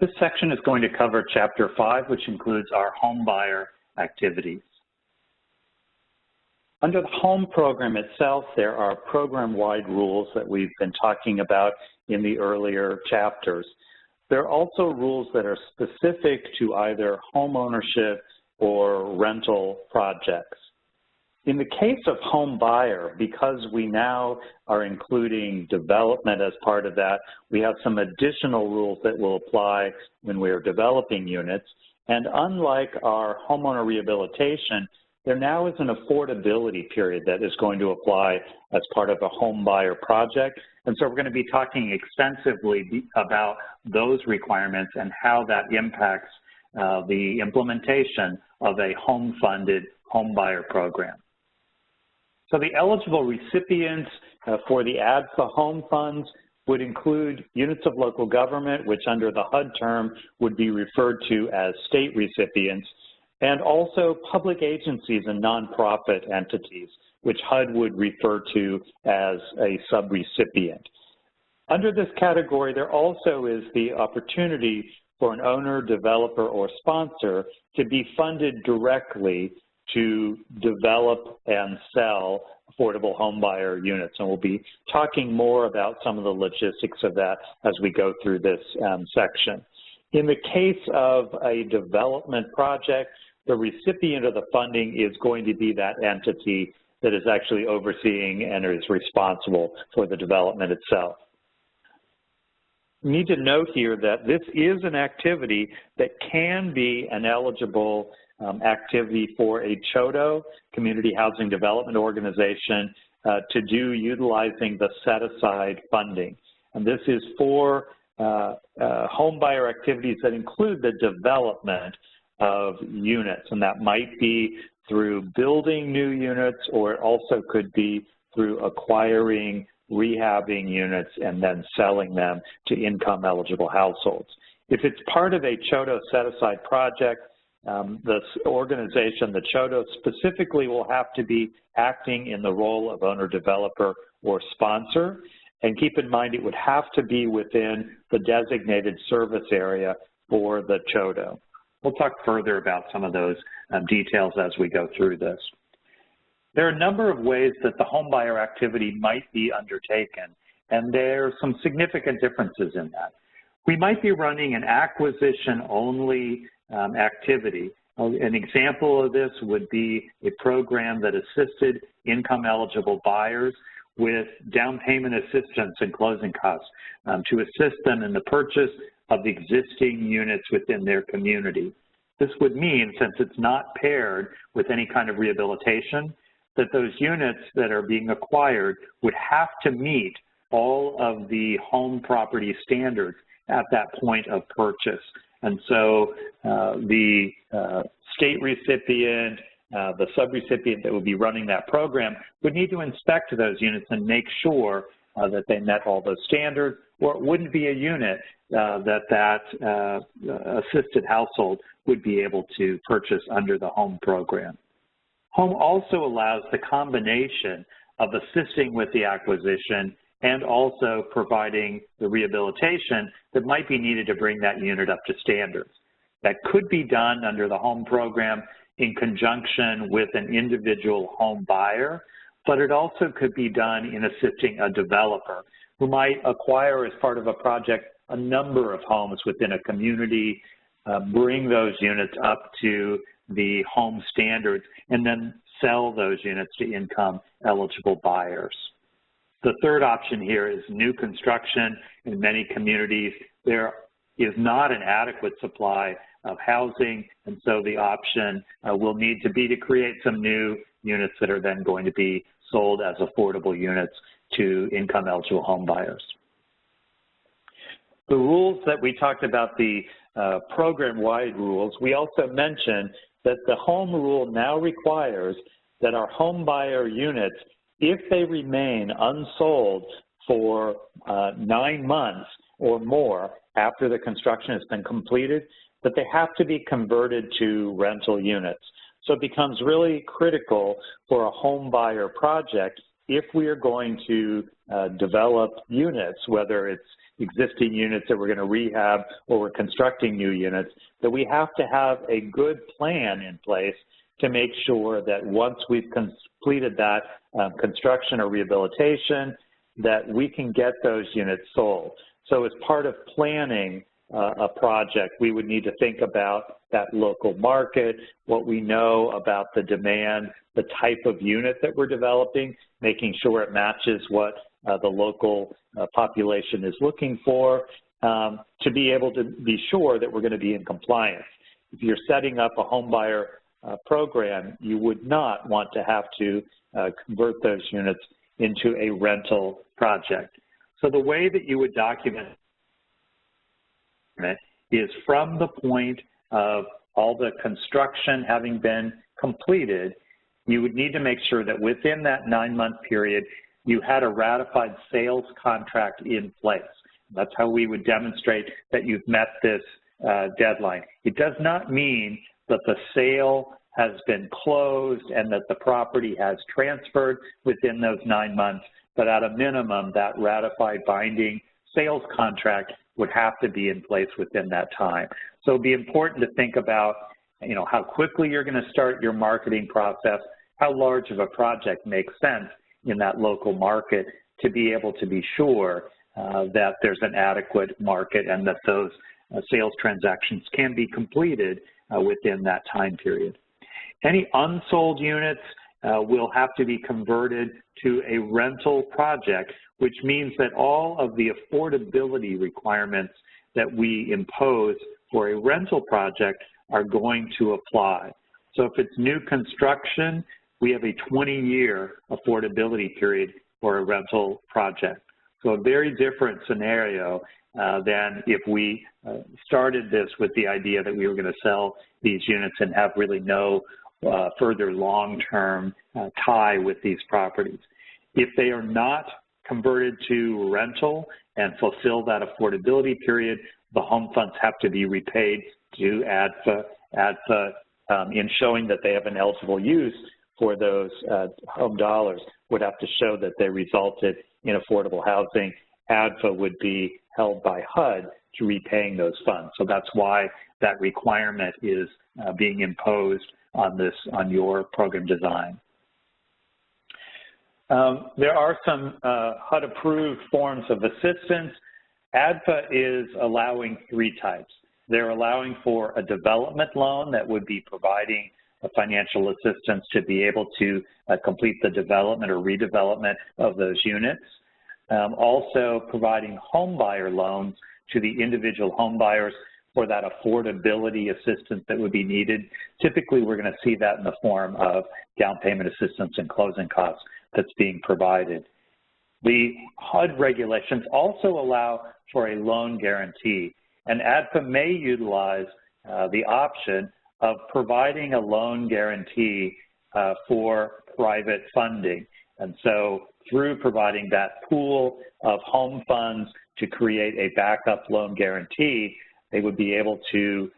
This section is going to cover Chapter 5, which includes our home buyer activities. Under the home program itself, there are program-wide rules that we've been talking about in the earlier chapters. There are also rules that are specific to either home ownership or rental projects. In the case of home buyer, because we now are including development as part of that, we have some additional rules that will apply when we are developing units. And unlike our homeowner rehabilitation, there now is an affordability period that is going to apply as part of a home buyer project. And so we're going to be talking extensively about those requirements and how that impacts the implementation of a home-funded home buyer program. So the eligible recipients for the ADFA home funds would include units of local government, which under the HUD term would be referred to as state recipients, and also public agencies and nonprofit entities, which HUD would refer to as a subrecipient. Under this category, there also is the opportunity for an owner, developer, or sponsor to be funded directly to develop and sell affordable home buyer units. And we'll be talking more about some of the logistics of that as we go through this section. In the case of a development project, the recipient of the funding is going to be that entity that is actually overseeing and is responsible for the development itself. We need to note here that this is an activity that can be an eligible activity for a CHODO, Community Housing Development Organization, to do utilizing the set-aside funding. And this is for home buyer activities that include the development of units, and that might be through building new units, or it also could be through acquiring, rehabbing units, and then selling them to income-eligible households. If it's part of a CHODO set-aside project, the organization, the CHODO, specifically will have to be acting in the role of owner, developer, or sponsor. And keep in mind, it would have to be within the designated service area for the CHODO. We'll talk further about some of those details as we go through this. There are a number of ways that the home buyer activity might be undertaken, and there are some significant differences in that. We might be running an acquisition-only activity. An example of this would be a program that assisted income-eligible buyers with down payment assistance and closing costs to assist them in the purchase of the existing units within their community. This would mean, since it's not paired with any kind of rehabilitation, that those units that are being acquired would have to meet all of the home property standards at that point of purchase. And so the state recipient, the subrecipient that would be running that program would need to inspect those units and make sure that they met all those standards, or it wouldn't be a unit that assisted household would be able to purchase under the home program. Home also allows the combination of assisting with the acquisition and also providing the rehabilitation that might be needed to bring that unit up to standards. That could be done under the home program in conjunction with an individual home buyer, but it also could be done in assisting a developer who might acquire as part of a project a number of homes within a community, bring those units up to the home standards, and then sell those units to income-eligible buyers. The third option here is new construction. In many communities, there is not an adequate supply of housing, and so the option will need to be to create some new units that are then going to be sold as affordable units to income-eligible home buyers. The rules that we talked about, the program-wide rules, we also mentioned that the home rule now requires that our home buyer units, if they remain unsold for 9 months or more after the construction has been completed, that they have to be converted to rental units. So it becomes really critical for a home buyer project if we are going to develop units, whether it's existing units that we're going to rehab or we're constructing new units, that we have to have a good plan in place to make sure that once we've completed that construction or rehabilitation, that we can get those units sold. So as part of planning a project, we would need to think about that local market, what we know about the demand, the type of unit that we're developing, making sure it matches what the local population is looking for, to be able to be sure that we're going to be in compliance. If you're setting up a home buyer program, you would not want to have to convert those units into a rental project. So the way that you would document it is from the point of all the construction having been completed, you would need to make sure that within that 9-month period, you had a ratified sales contract in place. That's how we would demonstrate that you've met this deadline. It does not mean that the sale has been closed and that the property has transferred within those 9 months, but at a minimum, that ratified binding sales contract would have to be in place within that time. So it'd be important to think about, how quickly you're going to start your marketing process, how large of a project makes sense in that local market to be able to be sure that there's an adequate market and that those sales transactions can be completed within that time period. Any unsold units will have to be converted to a rental project, which means that all of the affordability requirements that we impose for a rental project are going to apply. So if it's new construction, we have a 20-year affordability period for a rental project. So a very different scenario than if we started this with the idea that we were going to sell these units and have really no further long-term tie with these properties. If they are not converted to rental and fulfill that affordability period, the home funds have to be repaid to ADFA in showing that they have an eligible use for those home dollars, would have to show that they resulted in affordable housing. ADFA would be held by HUD to repaying those funds. So that's why that requirement is being imposed on your program design. There are some HUD-approved forms of assistance. ADFA is allowing 3 types. They're allowing for a development loan that would be providing a financial assistance to be able to complete the development or redevelopment of those units. Also providing home buyer loans to the individual home buyers for that affordability assistance that would be needed. Typically, we're going to see that in the form of down payment assistance and closing costs that's being provided. The HUD regulations also allow for a loan guarantee, and ADFA may utilize the option of providing a loan guarantee for private funding. And so through providing that pool of home funds to create a backup loan guarantee, they would be able to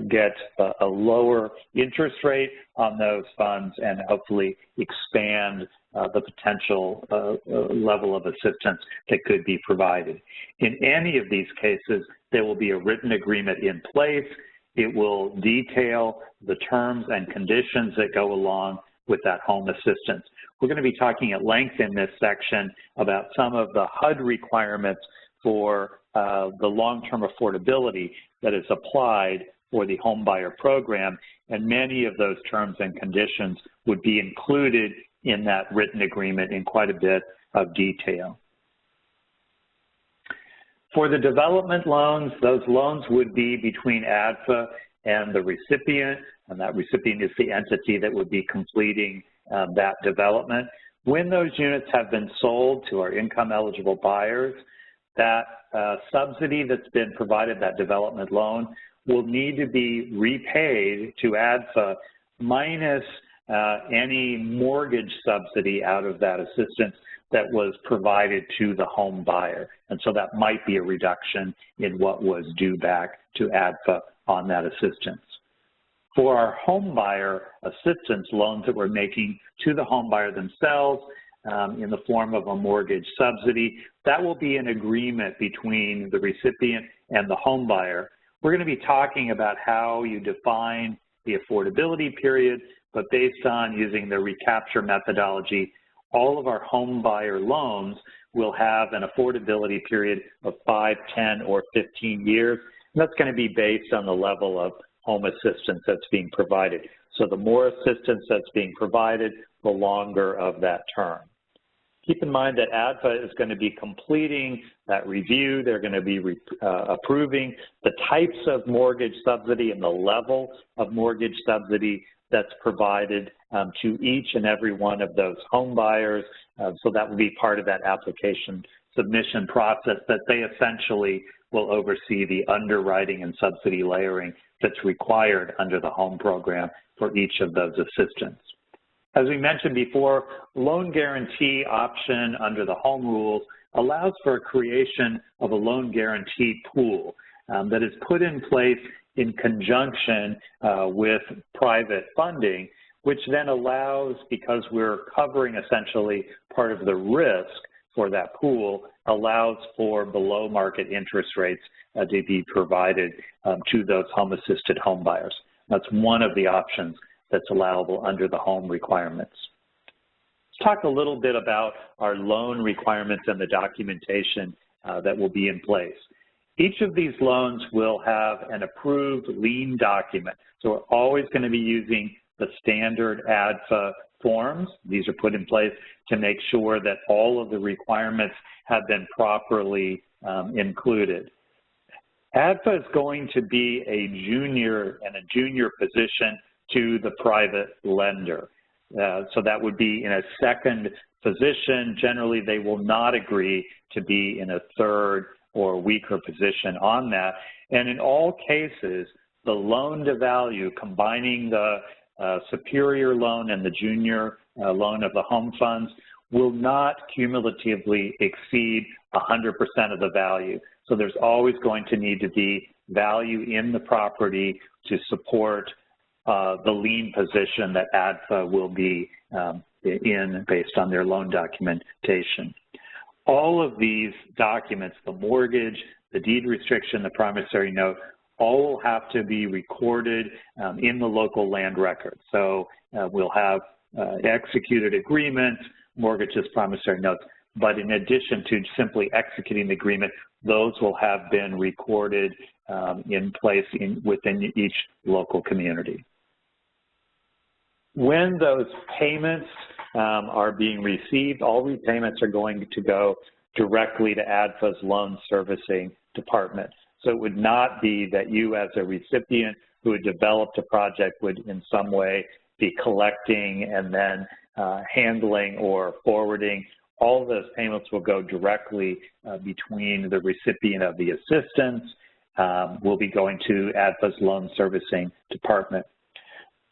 get a lower interest rate on those funds and hopefully expand the potential level of assistance that could be provided. In any of these cases, there will be a written agreement in place. It will detail the terms and conditions that go along with that home assistance. We're going to be talking at length in this section about some of the HUD requirements for the long-term affordability that is applied for the home buyer program, and many of those terms and conditions would be included in that written agreement in quite a bit of detail. For the development loans, those loans would be between ADFA and the recipient, and that recipient is the entity that would be completing that development. When those units have been sold to our income-eligible buyers, that subsidy that's been provided, that development loan, will need to be repaid to ADFA minus any mortgage subsidy out of that assistance that was provided to the home buyer. And so that might be a reduction in what was due back to ADFA on that assistance. For our home buyer assistance loans that we're making to the home buyer themselves, in the form of a mortgage subsidy. That will be an agreement between the recipient and the home buyer. We're going to be talking about how you define the affordability period, but based on using the recapture methodology, all of our home buyer loans will have an affordability period of 5, 10, or 15 years. And that's going to be based on the level of home assistance that's being provided. So the more assistance that's being provided, the longer of that term. Keep in mind that ADFA is going to be completing that review. They're going to be approving the types of mortgage subsidy and the level of mortgage subsidy that's provided to each and every one of those home buyers. So that will be part of that application submission process that they essentially will oversee the underwriting and subsidy layering that's required under the home program for each of those assistants. As we mentioned before, loan guarantee option under the home rules allows for a creation of a loan guarantee pool that is put in place in conjunction with private funding, which then allows, because we're covering essentially part of the risk for that pool, allows for below market interest rates to be provided to those home-assisted home buyers. That's one of the options that's allowable under the home requirements. Let's talk a little bit about our loan requirements and the documentation that will be in place. Each of these loans will have an approved lien document. So we're always going to be using the standard ADFA forms. These are put in place to make sure that all of the requirements have been properly included. ADFA is going to be a junior position to the private lender. So that would be in a second position. Generally, they will not agree to be in a third or weaker position on that. And in all cases, the loan to value, combining the superior loan and the junior loan of the home funds, will not cumulatively exceed 100% of the value. So there's always going to need to be value in the property to support the lien position that ADFA will be in based on their loan documentation. All of these documents, the mortgage, the deed restriction, the promissory note, all will have to be recorded in the local land record. So we'll have executed agreements, mortgages, promissory notes, but in addition to simply executing the agreement, those will have been recorded in place within each local community. When those payments are being received, all repayments are going to go directly to ADFA's loan servicing department. So it would not be that you as a recipient who had developed a project would in some way be collecting and then handling or forwarding. All of those payments will go directly between the recipient of the assistance, will be going to ADFA's loan servicing department.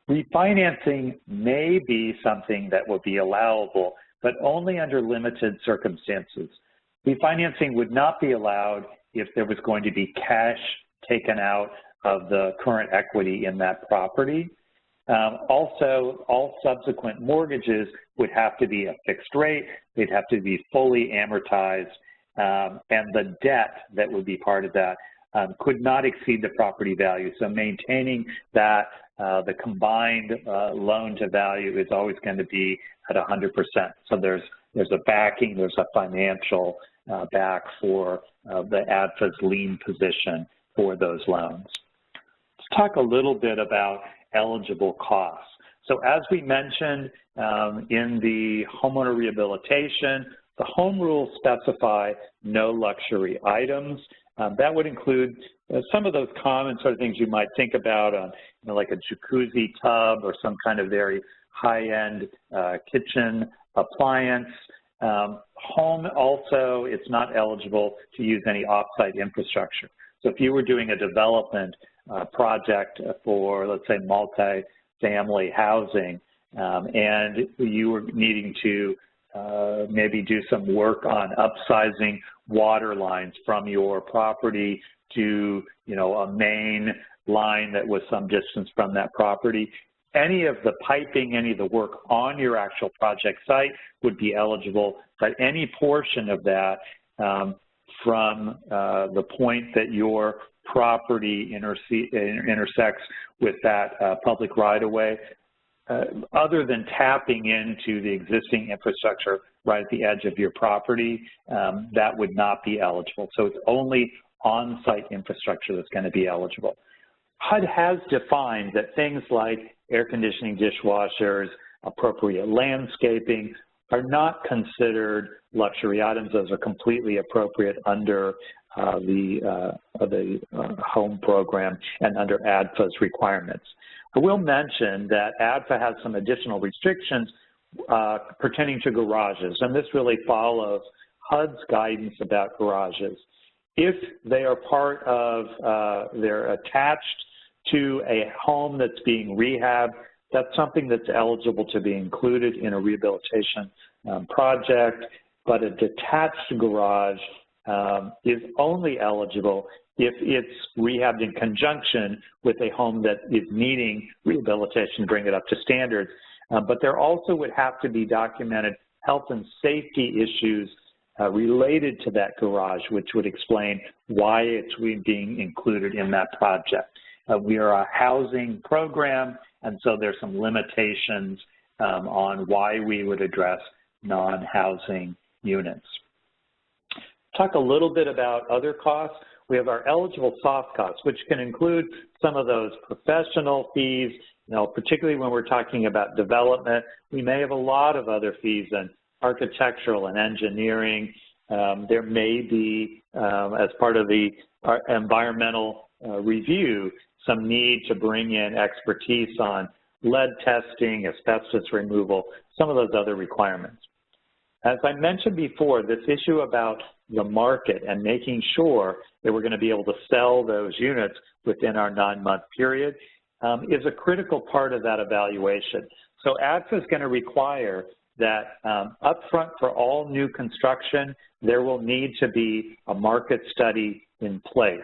Refinancing may be something that will be allowable, but only under limited circumstances. Refinancing would not be allowed if there was going to be cash taken out of the current equity in that property. Also, all subsequent mortgages would have to be a fixed rate. They'd have to be fully amortized, and the debt that would be part of that could not exceed the property value. So maintaining that the combined loan to value is always going to be at 100%. So there's a backing, there's a financial back for the ADFA's lien position for those loans. Let's talk a little bit about eligible costs. So as we mentioned in the homeowner rehabilitation, the home rules specify no luxury items. That would include some of those common sort of things you might think about on, like a jacuzzi tub or some kind of very high-end kitchen appliance. Home also, it's not eligible to use any off-site infrastructure. So if you were doing a development project for, let's say, multi-family housing, and you were needing to maybe do some work on upsizing water lines from your property to, a main line that was some distance from that property, Any of the piping, any of the work on your actual project site would be eligible, but any portion of that from the point that your property intersects with that public right-of-way, other than tapping into the existing infrastructure right at the edge of your property, that would not be eligible. So it's only on-site infrastructure that's going to be eligible. HUD has defined that things like air conditioning, dishwashers, appropriate landscaping are not considered luxury items. Those are completely appropriate under the home program and under ADFA's requirements. I will mention that ADFA has some additional restrictions pertaining to garages, and this really follows HUD's guidance about garages. If they are part of, they're attached to a home that's being rehabbed, that's something that's eligible to be included in a rehabilitation project, but a detached garage is only eligible if it's rehabbed in conjunction with a home that is needing rehabilitation to bring it up to standards. But there also would have to be documented health and safety issues related to that garage, which would explain why it's being included in that project. We are a housing program, and so there's some limitations on why we would address non-housing units. Talk a little bit about other costs. We have our eligible soft costs, which can include some of those professional fees. You know, particularly when we're talking about development, we may have a lot of other fees in architectural and engineering. There may be, as part of the environmental review, some need to bring in expertise on lead testing, asbestos removal, some of those other requirements. As I mentioned before, this issue about the market and making sure that we're going to be able to sell those units within our 9-month period is a critical part of that evaluation. So ADFA is going to require that upfront for all new construction, there will need to be a market study in place.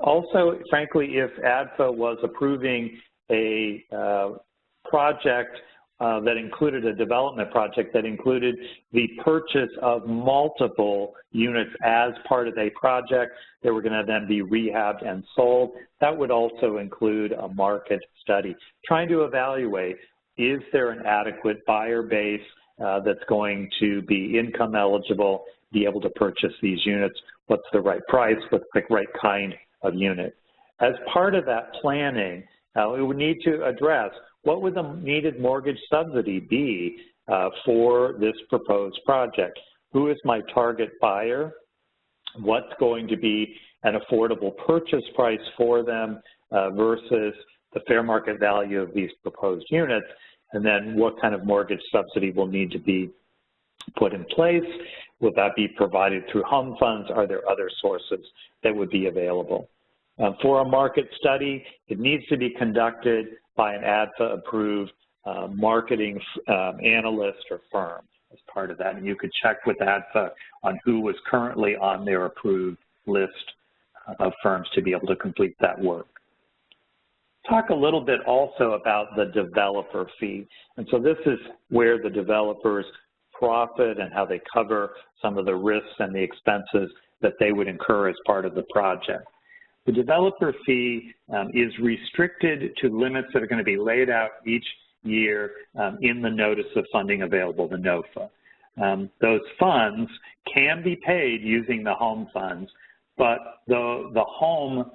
Also, frankly, if ADFA was approving a project that included a development project that included the purchase of multiple units as part of a project that were going to then be rehabbed and sold, that would also include a market study, trying to evaluate, is there an adequate buyer base that's going to be income eligible, be able to purchase these units, what's the right price, what's the right kind of unit. As part of that planning, we would need to address what would the needed mortgage subsidy be for this proposed project? Who is my target buyer? What's going to be an affordable purchase price for them versus the fair market value of these proposed units? And then what kind of mortgage subsidy will need to be put in place? Will that be provided through home funds? Are there other sources that would be available? For a market study, it needs to be conducted by an ADFA-approved marketing analyst or firm as part of that. And you could check with ADFA on who was currently on their approved list of firms to be able to complete that work. Talk a little bit also about the developer fee. And so this is where the developers profit and how they cover some of the risks and the expenses that they would incur as part of the project. The developer fee is restricted to limits that are going to be laid out each year in the Notice of Funding Available, the NOFA. Those funds can be paid using the home funds, but the home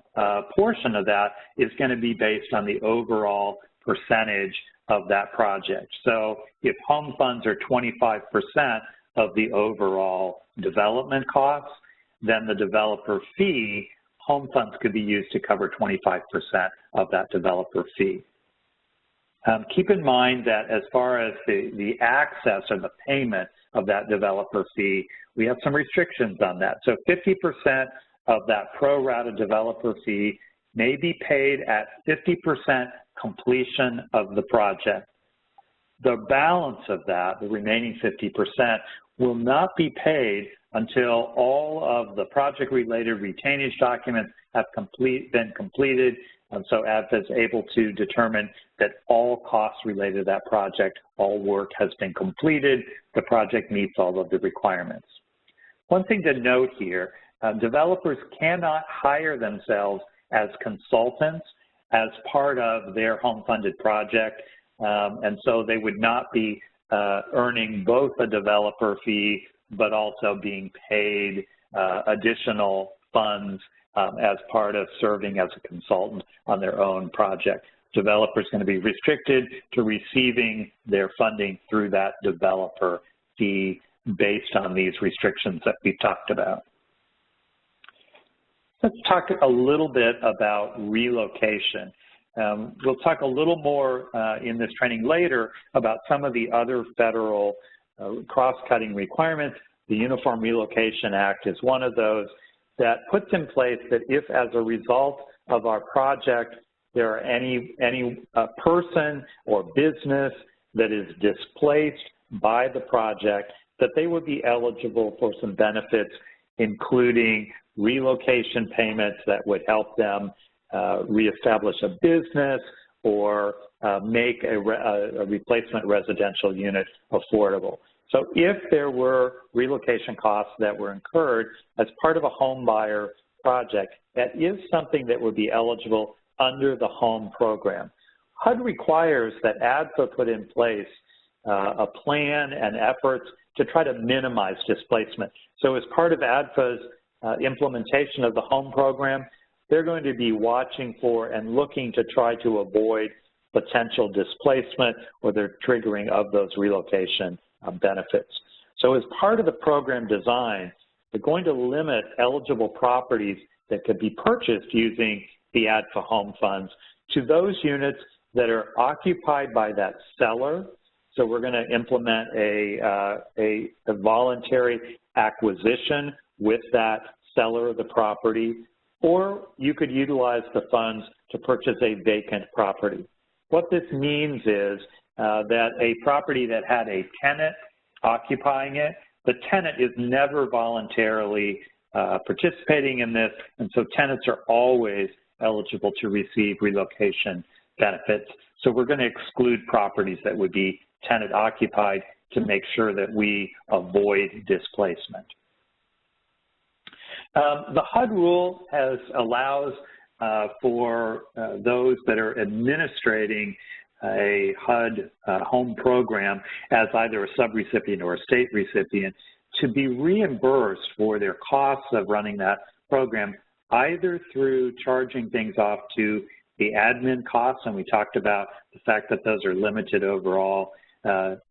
portion of that is going to be based on the overall percentage of that project. So if home funds are 25% of the overall development costs, then the developer fee, home funds could be used to cover 25% of that developer fee. Keep in mind that as far as the access or the payment of that developer fee, we have some restrictions on that. So 50% of that pro rata developer fee may be paid at 50% completion of the project. The balance of that, the remaining 50%, will not be paid until all of the project-related retainage documents have been completed So ADFA is able to determine that all costs related to that project, all work has been completed, the project meets all of the requirements. One thing to note here, developers cannot hire themselves as consultants as part of their home-funded project, and so they would not be earning both a developer fee but also being paid additional funds as part of serving as a consultant on their own project. Developers going to be restricted to receiving their funding through that developer fee based on these restrictions that we've talked about. Let's talk a little bit about relocation. We'll talk a little more in this training later about some of the other federal cross-cutting requirements. The Uniform Relocation Act is one of those that puts in place that if, as a result of our project, there are any person or business that is displaced by the project, that they would be eligible for some benefits, including relocation payments that would help them reestablish a business or make a replacement residential unit affordable. So if there were relocation costs that were incurred as part of a home buyer project, that is something that would be eligible under the home program. HUD requires that ADFA put in place a plan and efforts to try to minimize displacement. So as part of ADFA's implementation of the home program, they're going to be watching for and looking to try to avoid potential displacement or the triggering of those relocation benefits. So as part of the program design, they're going to limit eligible properties that could be purchased using the ADFA home funds to those units that are occupied by that seller. So we're going to implement a voluntary acquisition with that seller of the property, or you could utilize the funds to purchase a vacant property. What this means is that a property that had a tenant occupying it, the tenant is never voluntarily participating in this, and so tenants are always eligible to receive relocation benefits. So we're going to exclude properties that would be tenant occupied to make sure that we avoid displacement. The HUD rule allows for those that are administrating a HUD home program as either a subrecipient or a state recipient to be reimbursed for their costs of running that program, either through charging things off to the admin costs, and we talked about the fact that those are limited overall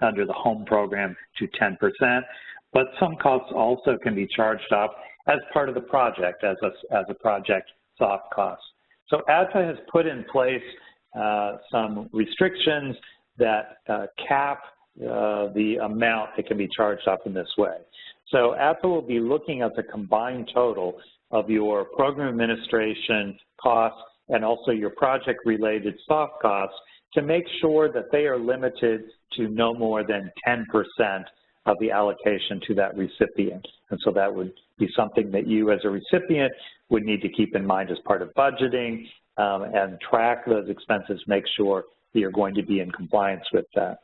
under the home program to 10%, but some costs also can be charged off as part of the project, as a project soft cost. So ADFA has put in place some restrictions that cap the amount that can be charged off in this way. So ADFA will be looking at the combined total of your program administration costs and also your project-related soft costs to make sure that they are limited to no more than 10% of the allocation to that recipient. And so that would be something that you as a recipient would need to keep in mind as part of budgeting and track those expenses, make sure that you're going to be in compliance with that.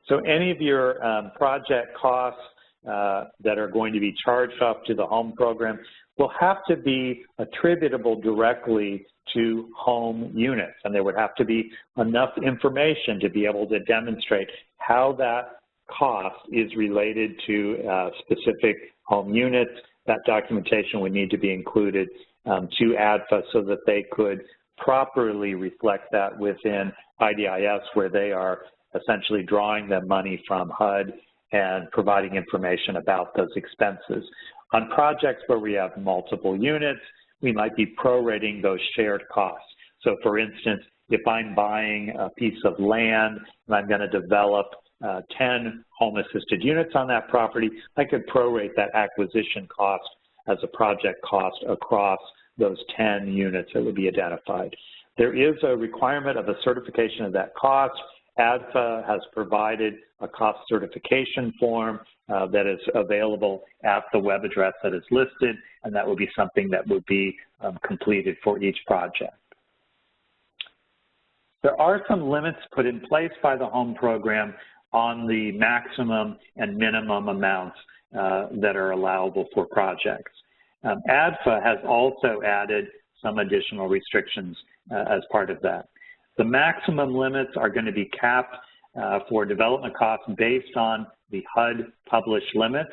So any of your project costs that are going to be charged off to the home program will have to be attributable directly to home units, and there would have to be enough information to be able to demonstrate how that cost is related to specific home units. That documentation would need to be included to ADFA so that they could properly reflect that within IDIS, where they are essentially drawing the money from HUD and providing information about those expenses. On projects where we have multiple units, we might be prorating those shared costs. So for instance, if I'm buying a piece of land and I'm going to develop 10 home-assisted units on that property, I could prorate that acquisition cost as a project cost across those 10 units that would be identified. There is a requirement of a certification of that cost. ADFA has provided a cost certification form that is available at the web address that is listed, and that would be something that would be completed for each project. There are some limits put in place by the home program on the maximum and minimum amounts that are allowable for projects. ADFA has also added some additional restrictions as part of that. The maximum limits are going to be capped for development costs based on the HUD published limits.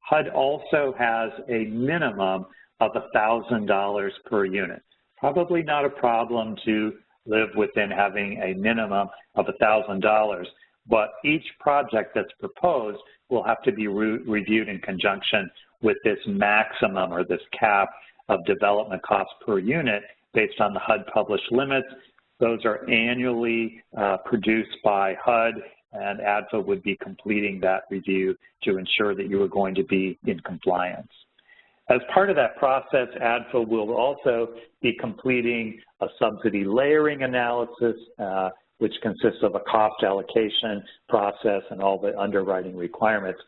HUD also has a minimum of $1,000 per unit. Probably not a problem to live within having a minimum of $1,000, but each project that's proposed will have to be reviewed in conjunction with this maximum or this cap of development costs per unit based on the HUD published limits. Those are annually produced by HUD, and ADFA would be completing that review to ensure that you are going to be in compliance. As part of that process, ADFA will also be completing a subsidy layering analysis, which consists of a cost allocation process and all the underwriting requirements.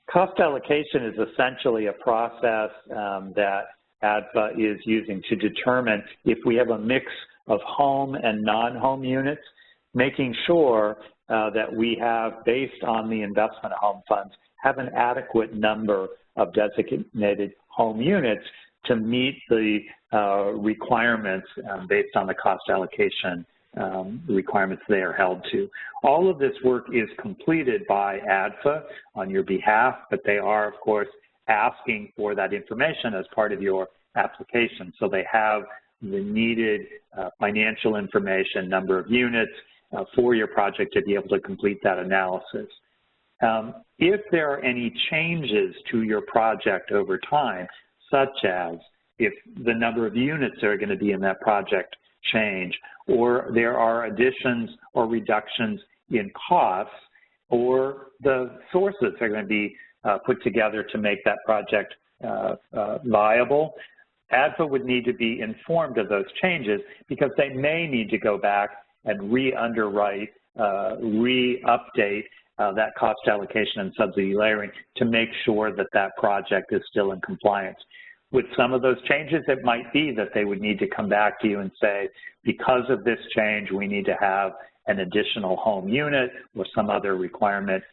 Cost allocation is essentially a process that ADFA is using to determine if we have a mix of home and non-home units, making sure that we have, based on the investment of home funds, have an adequate number of designated home units to meet the requirements based on the cost allocation requirements they are held to. All of this work is completed by ADFA on your behalf, but they are, of course, asking for that information as part of your application. So they have the needed financial information, number of units for your project to be able to complete that analysis. If there are any changes to your project over time, such as if the number of units that are going to be in that project change, or there are additions or reductions in costs, or the sources are going to be put together to make that project viable, ADFA would need to be informed of those changes because they may need to go back and re-underwrite, re-update that cost allocation and subsidy layering to make sure that that project is still in compliance. With some of those changes, it might be that they would need to come back to you and say, because of this change, we need to have an additional home unit or some other requirement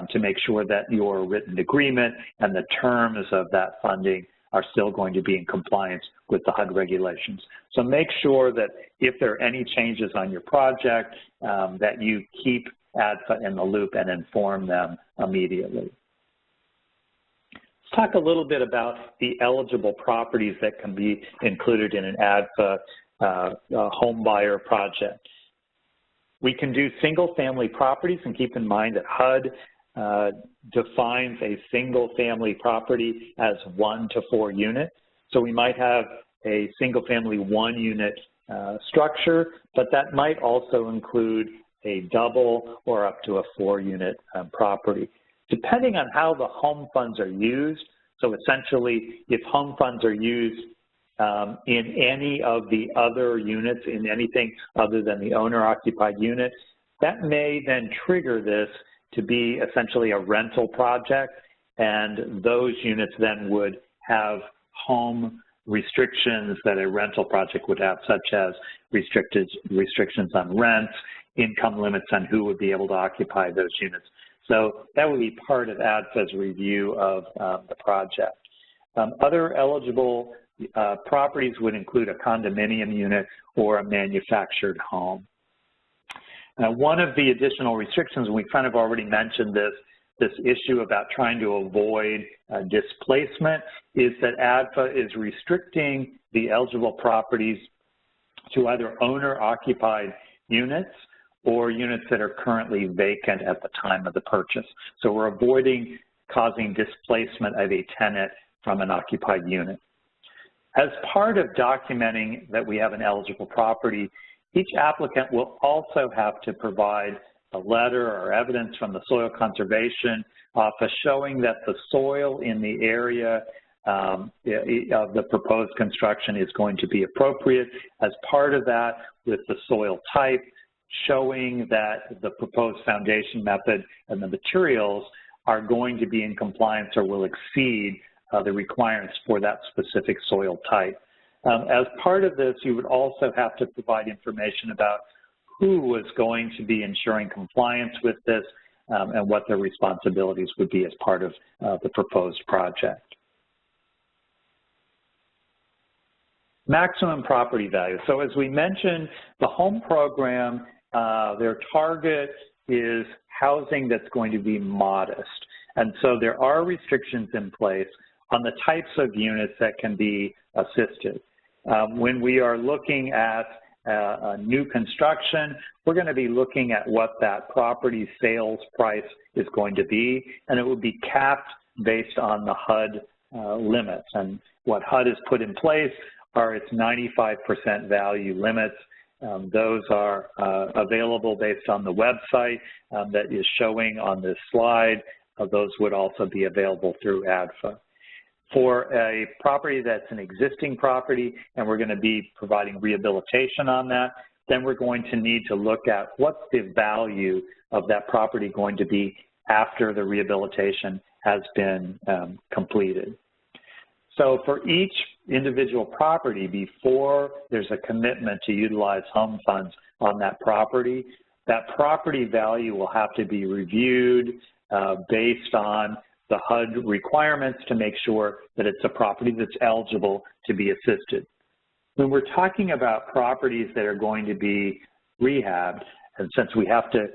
to make sure that your written agreement and the terms of that funding are still going to be in compliance with the HUD regulations. So make sure that if there are any changes on your project, that you keep ADFA in the loop and inform them immediately. Let's talk a little bit about the eligible properties that can be included in an ADFA home buyer project. We can do single-family properties, and keep in mind that HUD defines a single-family property as 1 to 4 units. So we might have a single-family 1-unit structure, but that might also include a double or up to a 4-unit property. Depending on how the home funds are used, so essentially if home funds are used in any of the other units, in anything other than the owner-occupied unit, that may then trigger this to be essentially a rental project, and those units then would have home restrictions that a rental project would have, such as restrictions on rents, income limits on who would be able to occupy those units. So that would be part of ADFA's review of the project. Other eligible properties would include a condominium unit or a manufactured home. One of the additional restrictions, we kind of already mentioned this issue about trying to avoid displacement, is that ADFA is restricting the eligible properties to either owner-occupied units or units that are currently vacant at the time of the purchase. So we're avoiding causing displacement of a tenant from an occupied unit. As part of documenting that we have an eligible property, each applicant will also have to provide a letter or evidence from the Soil Conservation Office showing that the soil in the area of the proposed construction is going to be appropriate. As part of that, with the soil type, showing that the proposed foundation method and the materials are going to be in compliance or will exceed the requirements for that specific soil type. As part of this, you would also have to provide information about who was going to be ensuring compliance with this and what their responsibilities would be as part of the proposed project. Maximum property value. So as we mentioned, the home program, their target is housing that's going to be modest. And so there are restrictions in place on the types of units that can be assisted. When we are looking at a new construction, we're going to be looking at what that property sales price is going to be, and it will be capped based on the HUD limits. And what HUD has put in place are its 95% value limits. Those are available based on the website that is showing on this slide. Those would also be available through ADFA. For a property that's an existing property and we're going to be providing rehabilitation on that, then we're going to need to look at what's the value of that property going to be after the rehabilitation has been completed. So for each individual property, before there's a commitment to utilize home funds on that property value will have to be reviewed based on the HUD requirements to make sure that it's a property that's eligible to be assisted. When we're talking about properties that are going to be rehabbed, and since we have to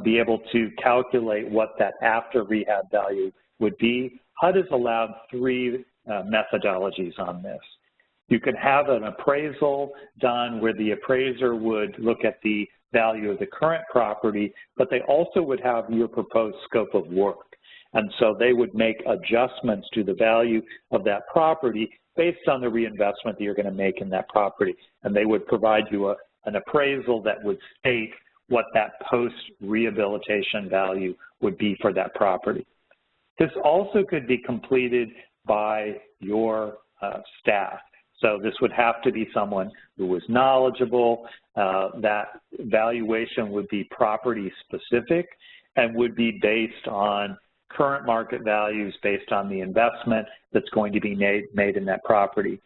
be able to calculate what that after rehab value would be, HUD has allowed three methodologies on this. You can have an appraisal done where the appraiser would look at the value of the current property, but they also would have your proposed scope of work. And so they would make adjustments to the value of that property based on the reinvestment that you're going to make in that property. And they would provide you an appraisal that would state what that post-rehabilitation value would be for that property. This also could be completed by your staff. So this would have to be someone who was knowledgeable. That valuation would be property specific and would be based on current market values, based on the investment that's going to be made in that property.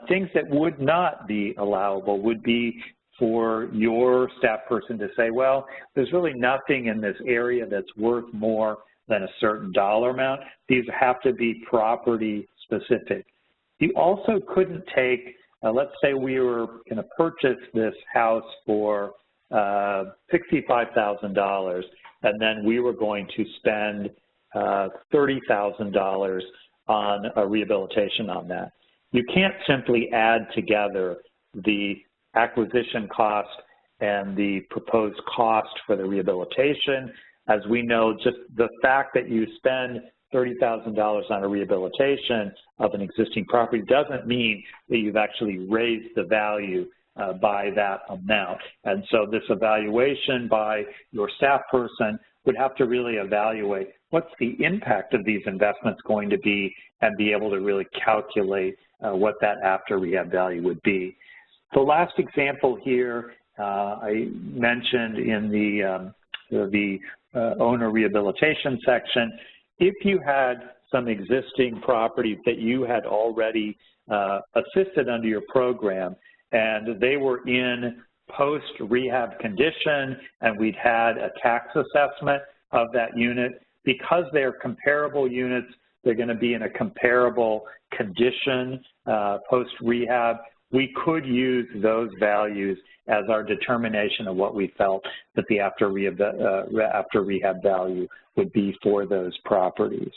Things that would not be allowable would be for your staff person to say, well, there's really nothing in this area that's worth more than a certain dollar amount. These have to be property specific. You also couldn't take, let's say we were going to purchase this house for $65,000, and then we were going to spend $30,000 on a rehabilitation on that. You can't simply add together the acquisition cost and the proposed cost for the rehabilitation. As we know, just the fact that you spend $30,000 on a rehabilitation of an existing property doesn't mean that you've actually raised the value by that amount. And so this evaluation by your staff person would have to really evaluate what's the impact of these investments going to be and be able to really calculate what that after rehab value would be. The last example here I mentioned in the owner rehabilitation section. If you had some existing property that you had already assisted under your program and they were in post-rehab condition and we'd had a tax assessment of that unit, because they're comparable units, they're going to be in a comparable condition post-rehab, we could use those values as our determination of what we felt that the after rehab value would be for those properties.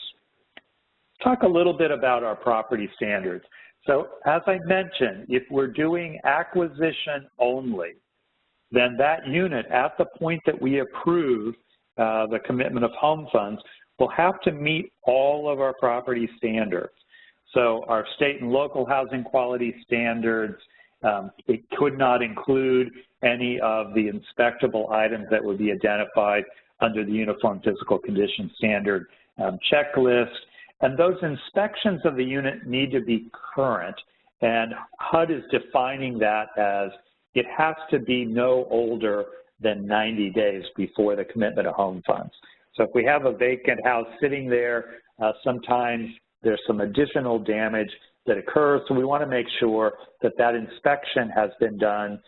Talk a little bit about our property standards. So as I mentioned, if we're doing acquisition only, then that unit at the point that we approve the commitment of home funds will have to meet all of our property standards. So our state and local housing quality standards, it could not include any of the inspectable items that would be identified under the Uniform Physical Condition Standard checklist. And those inspections of the unit need to be current. And HUD is defining that as it has to be no older than 90 days before the commitment of home funds. So if we have a vacant house sitting there, sometimes there's some additional damage that occurs, so we want to make sure that that inspection has been done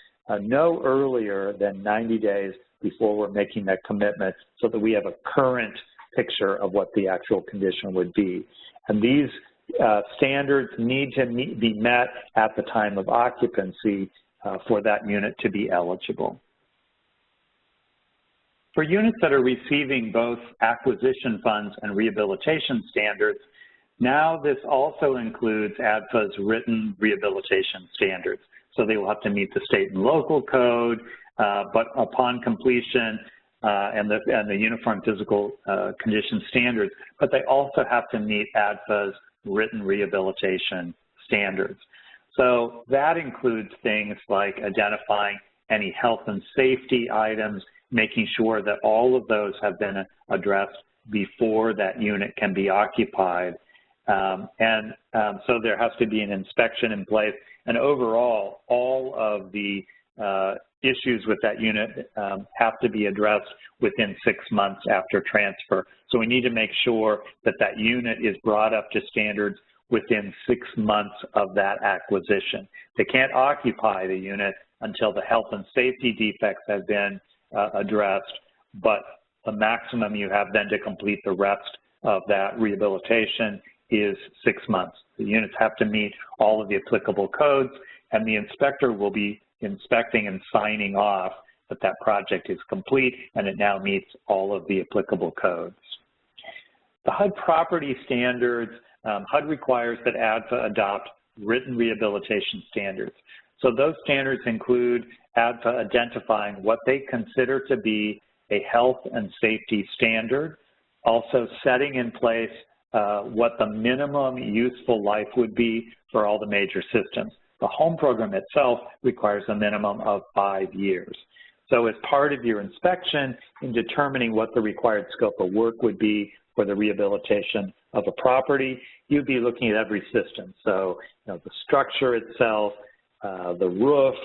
no earlier than 90 days before we're making that commitment so that we have a current picture of what the actual condition would be. And these standards need to be met at the time of occupancy for that unit to be eligible. For units that are receiving both acquisition funds and rehabilitation standards, now this also includes ADFA's written rehabilitation standards. So they will have to meet the state and local code, but upon completion and the uniform physical condition standards, but they also have to meet ADFA's written rehabilitation standards. So that includes things like identifying any health and safety items, making sure that all of those have been addressed before that unit can be occupied. So there has to be an inspection in place. And overall, all of the issues with that unit have to be addressed within 6 months after transfer. So we need to make sure that that unit is brought up to standards within 6 months of that acquisition. They can't occupy the unit until the health and safety defects have been addressed, but the maximum you have then to complete the rest of that rehabilitation is 6 months. The units have to meet all of the applicable codes, and the inspector will be inspecting and signing off that that project is complete and it now meets all of the applicable codes. The HUD property standards, HUD requires that ADFA adopt written rehabilitation standards. So those standards include ADFA identifying what they consider to be a health and safety standard, also setting in place what the minimum useful life would be for all the major systems. The home program itself requires a minimum of 5 years. So as part of your inspection in determining what the required scope of work would be for the rehabilitation of a property, you'd be looking at every system. So the structure itself, the roof,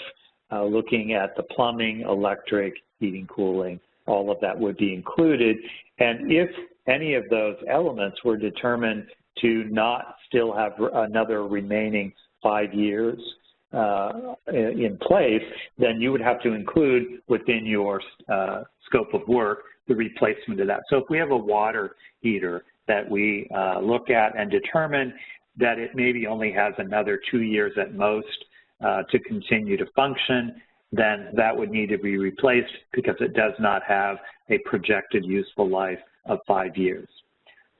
looking at the plumbing, electric, heating, cooling, all of that would be included. And if any of those elements were determined to not still have another remaining 5 years in place, then you would have to include within your scope of work the replacement of that. So if we have a water heater that we look at and determine that it maybe only has another 2 years at most to continue to function, then that would need to be replaced because it does not have a projected useful life of 5 years.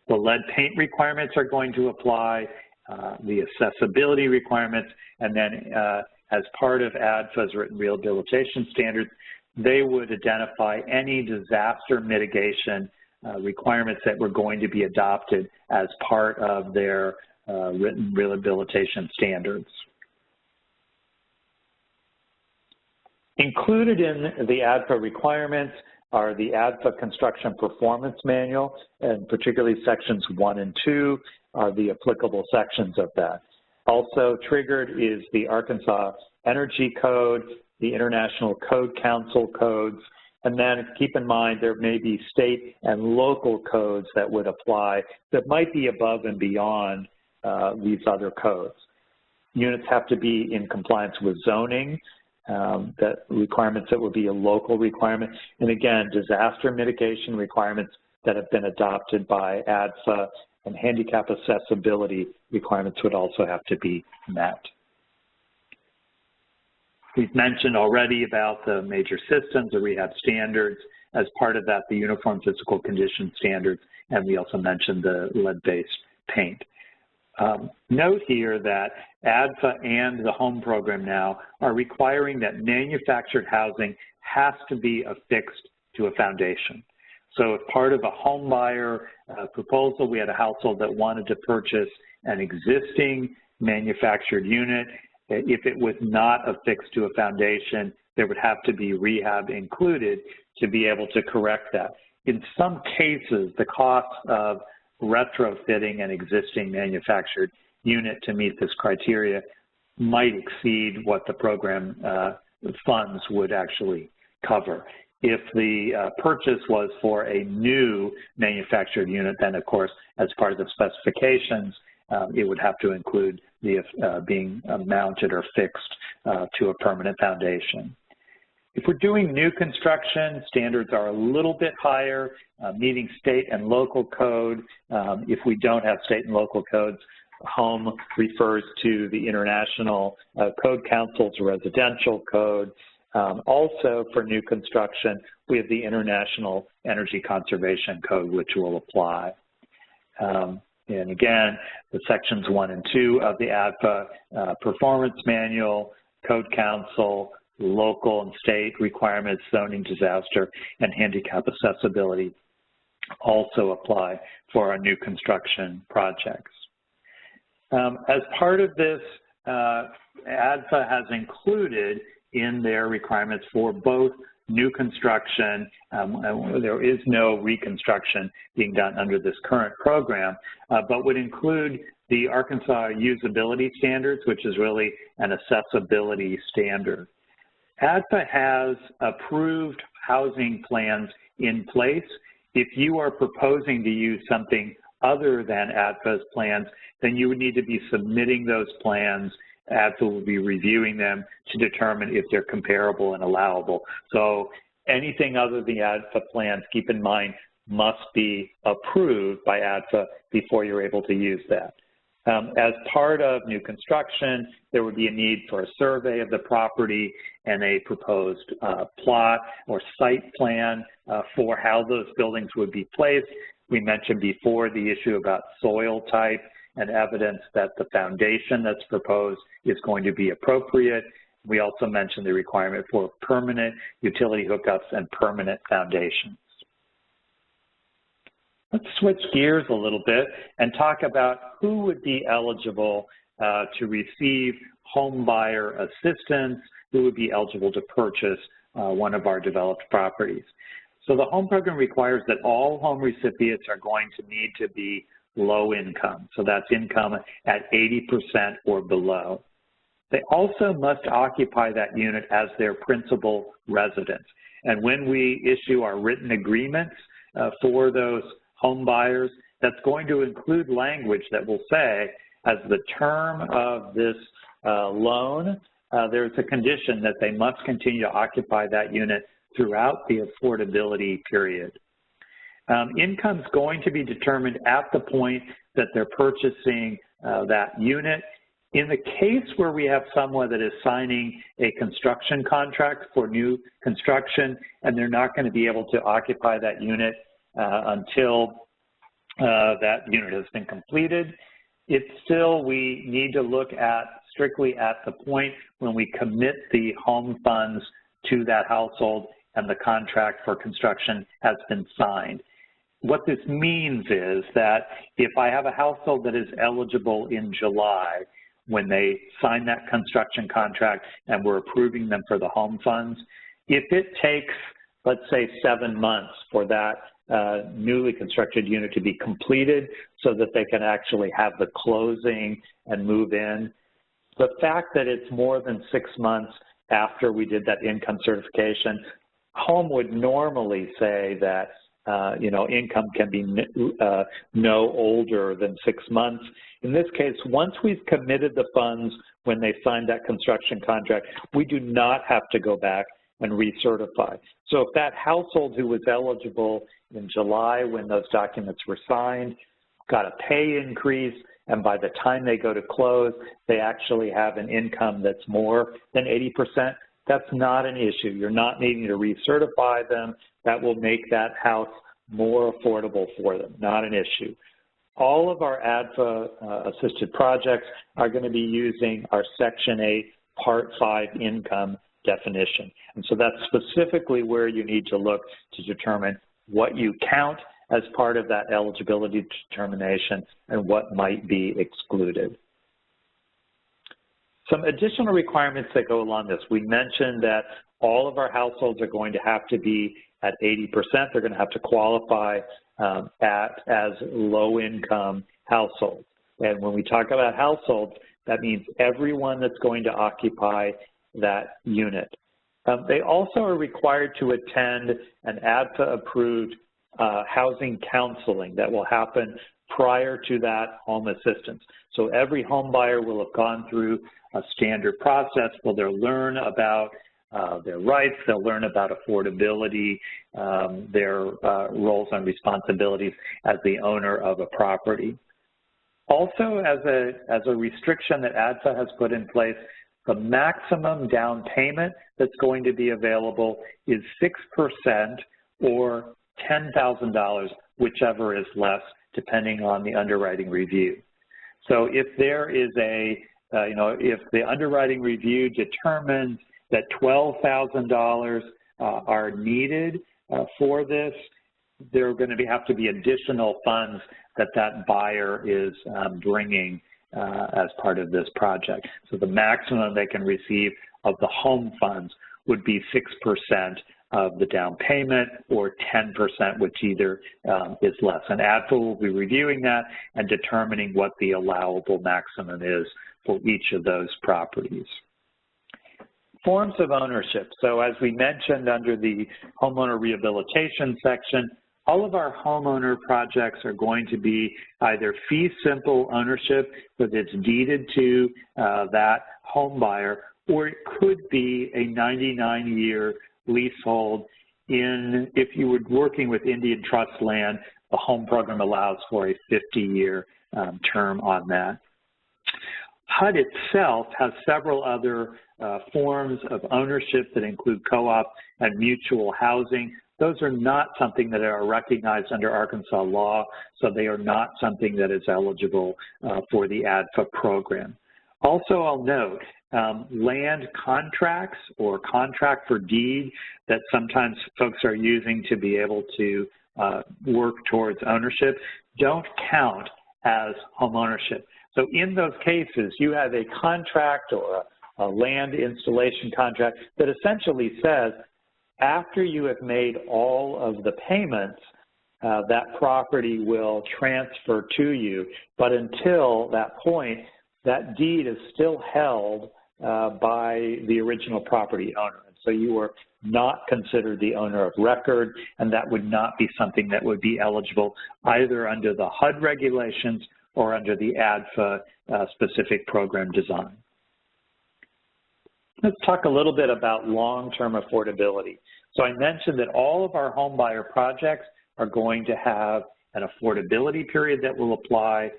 The lead paint requirements are going to apply, the accessibility requirements, and then as part of ADFA's written rehabilitation standards, they would identify any disaster mitigation requirements that were going to be adopted as part of their written rehabilitation standards. Included in the ADFA requirements are the ADFA Construction Performance Manual, and particularly sections 1 and 2 are the applicable sections of that. Also triggered is the Arkansas Energy Code, the International Code Council codes, and then keep in mind there may be state and local codes that would apply that might be above and beyond these other codes. Units have to be in compliance with zoning, that requirements that would be a local requirement. And again, disaster mitigation requirements that have been adopted by ADFA and handicap accessibility requirements would also have to be met. We've mentioned already about the major systems, the rehab standards. As part of that, the uniform physical condition standards, and we also mentioned the lead-based paint. Note here that ADFA and the home program now are requiring that manufactured housing has to be affixed to a foundation. So if part of a home buyer proposal, we had a household that wanted to purchase an existing manufactured unit, if it was not affixed to a foundation, there would have to be rehab included to be able to correct that. In some cases, the cost of retrofitting an existing manufactured unit to meet this criteria might exceed what the program funds would actually cover. If the purchase was for a new manufactured unit, then of course, as part of the specifications, it would have to include the being mounted or fixed to a permanent foundation. If we're doing new construction, standards are a little bit higher, meeting state and local code. If we don't have state and local codes, home refers to the International Code Council's residential code. Also, for new construction, we have the International Energy Conservation Code, which will apply. And again, the sections 1 and 2 of the ADFA Performance Manual, Code Council, local and state requirements, zoning, disaster, and handicap accessibility also apply for our new construction projects. As part of this, ADFA has included in their requirements for both new construction, there is no reconstruction being done under this current program, but would include the Arkansas Usability Standards, which is really an accessibility standard. ADFA has approved housing plans in place. If you are proposing to use something other than ADFA's plans, then you would need to be submitting those plans. ADFA will be reviewing them to determine if they're comparable and allowable. So anything other than the ADFA plans, keep in mind, must be approved by ADFA before you're able to use that. As part of new construction, there would be a need for a survey of the property and a proposed plot or site plan for how those buildings would be placed. We mentioned before the issue about soil type and evidence that the foundation that's proposed is going to be appropriate. We also mentioned the requirement for permanent utility hookups and permanent foundations. Let's switch gears a little bit and talk about who would be eligible to receive home buyer assistance, who would be eligible to purchase one of our developed properties. So the home program requires that all home recipients are going to need to be low income. So that's income at 80% or below. They also must occupy that unit as their principal residence. And when we issue our written agreements for those home buyers, that's going to include language that will say, as the term of this loan, there's a condition that they must continue to occupy that unit throughout the affordability period. Income's going to be determined at the point that they're purchasing that unit. In the case where we have someone that is signing a construction contract for new construction and they're not going to be able to occupy that unit until that unit has been completed, it's still, we need to look at strictly at the point when we commit the home funds to that household and the contract for construction has been signed. What this means is that if I have a household that is eligible in July when they sign that construction contract and we're approving them for the home funds, if it takes, let's say, 7 months for that newly constructed unit to be completed so that they can actually have the closing and move in, the fact that it's more than 6 months after we did that income certification, home would normally say that income can be no older than 6 months. In this case, once we've committed the funds when they signed that construction contract, we do not have to go back and recertify. So if that household who was eligible in July when those documents were signed got a pay increase, and by the time they go to close, they actually have an income that's more than 80%, that's not an issue. You're not needing to recertify them. That will make that house more affordable for them, not an issue. All of our ADFA assisted projects are going to be using our Section 8 Part 5 income definition. And so that's specifically where you need to look to determine what you count as part of that eligibility determination and what might be excluded. Some additional requirements that go along this. We mentioned that all of our households are going to have to be at 80%. They're going to have to qualify as low-income households. And when we talk about households, that means everyone that's going to occupy that unit. They also are required to attend an ADFA-approved housing counseling that will happen prior to that home assistance. So every home buyer will have gone through a standard process where they'll learn about their rights. They'll learn about affordability, their roles and responsibilities as the owner of a property. Also, as a restriction that ADFA has put in place, the maximum down payment that's going to be available is 6% or $10,000, whichever is less, depending on the underwriting review. So if there is if the underwriting review determines that $12,000 are needed for this, there are going to have to be additional funds that buyer is bringing as part of this project. So the maximum they can receive of the home funds would be 6% of the down payment or 10%, which either is less. And ADFA will be reviewing that and determining what the allowable maximum is for each of those properties. Forms of ownership. So as we mentioned under the homeowner rehabilitation section, all of our homeowner projects are going to be either fee simple ownership, whether it's deeded to that home buyer, or it could be a 99-year leasehold. If you were working with Indian trust land, the home program allows for a 50-year term on that. HUD itself has several other forms of ownership that include co-op and mutual housing. Those are not something that are recognized under Arkansas law, so they are not something that is eligible for the ADFA program. Also, I'll note, land contracts or contract for deed that sometimes folks are using to be able to work towards ownership don't count as home ownership. So in those cases, you have a contract or a land installation contract that essentially says, after you have made all of the payments, that property will transfer to you. But until that point, that deed is still held by the original property owner. And so you are not considered the owner of record, and that would not be something that would be eligible either under the HUD regulations or under the ADFA specific program design. Let's talk a little bit about long-term affordability. So I mentioned that all of our home buyer projects are going to have an affordability period that will apply.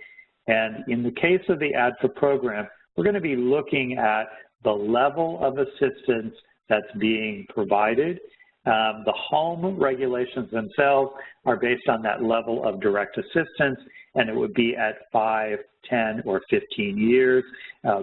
And in the case of the ADFA program, we're going to be looking at the level of assistance that's being provided. The home regulations themselves are based on that level of direct assistance, and it would be at 5, 10, or 15 years.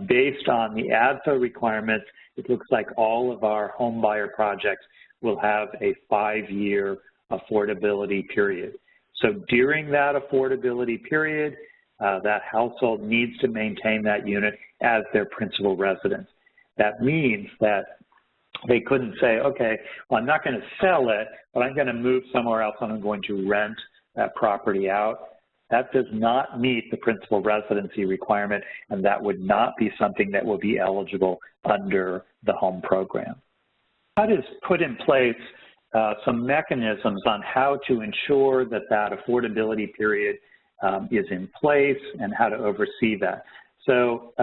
Based on the ADFA requirements, it looks like all of our home buyer projects will have a 5-year affordability period. So during that affordability period, that household needs to maintain that unit as their principal residence. That means that they couldn't say, okay, well, I'm not going to sell it, but I'm going to move somewhere else and I'm going to rent that property out. That does not meet the principal residency requirement, and that would not be something that will be eligible under the home program. HUD has put in place some mechanisms on how to ensure that that affordability period is in place and how to oversee that. So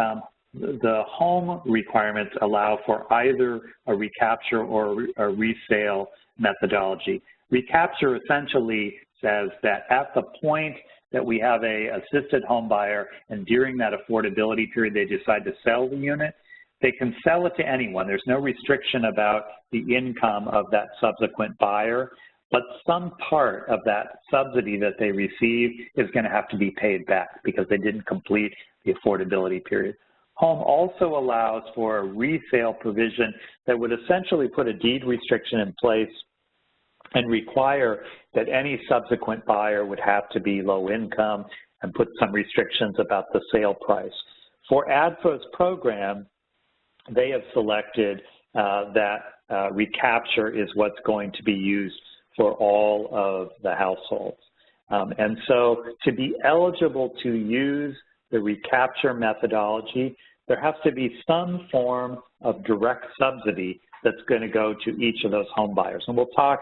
the home requirements allow for either a recapture or a resale methodology. Recapture essentially says that at the point that we have a assisted home buyer and during that affordability period they decide to sell the unit, they can sell it to anyone. There's no restriction about the income of that subsequent buyer, but some part of that subsidy that they receive is going to have to be paid back because they didn't complete the affordability period. Home also allows for a resale provision that would essentially put a deed restriction in place and require that any subsequent buyer would have to be low income and put some restrictions about the sale price. For ADFA's program, they have selected that recapture is what's going to be used for all of the households. And so to be eligible to use the recapture methodology, there has to be some form of direct subsidy that's going to go to each of those home buyers. And we'll talk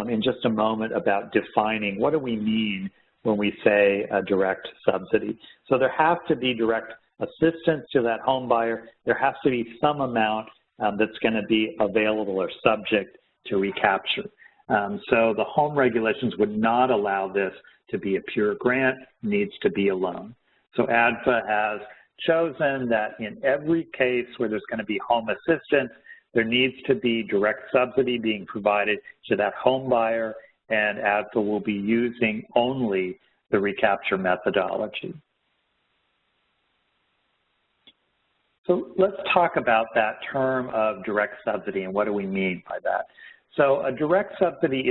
in just a moment about defining what do we mean when we say a direct subsidy. So there has to be direct assistance to that home buyer. There has to be some amount that's going to be available or subject to recapture. So the home regulations would not allow this to be a pure grant, needs to be a loan. So ADFA has chosen that in every case where there's going to be home assistance, there needs to be direct subsidy being provided to that home buyer, and ADFA will be using only the recapture methodology. So let's talk about that term of direct subsidy and what do we mean by that. So a direct subsidy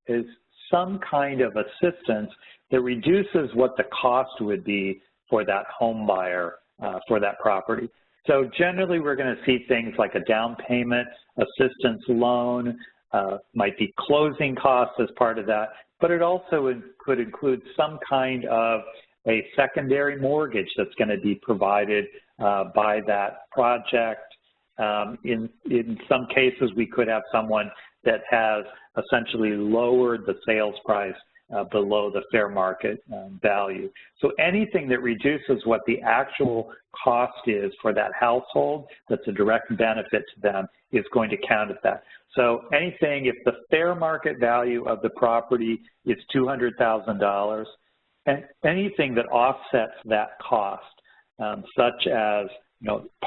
is some kind of assistance that reduces what the cost would be for that home buyer for that property. So generally we're going to see things like a down payment assistance loan, might be closing costs as part of that, but it also could include some kind of a secondary mortgage that's going to be provided by that project. In some cases, we could have someone that has essentially lowered the sales price below the fair market value. So anything that reduces what the actual cost is for that household that's a direct benefit to them is going to count at that. So anything, if the fair market value of the property is $200,000, and anything that offsets that cost, such as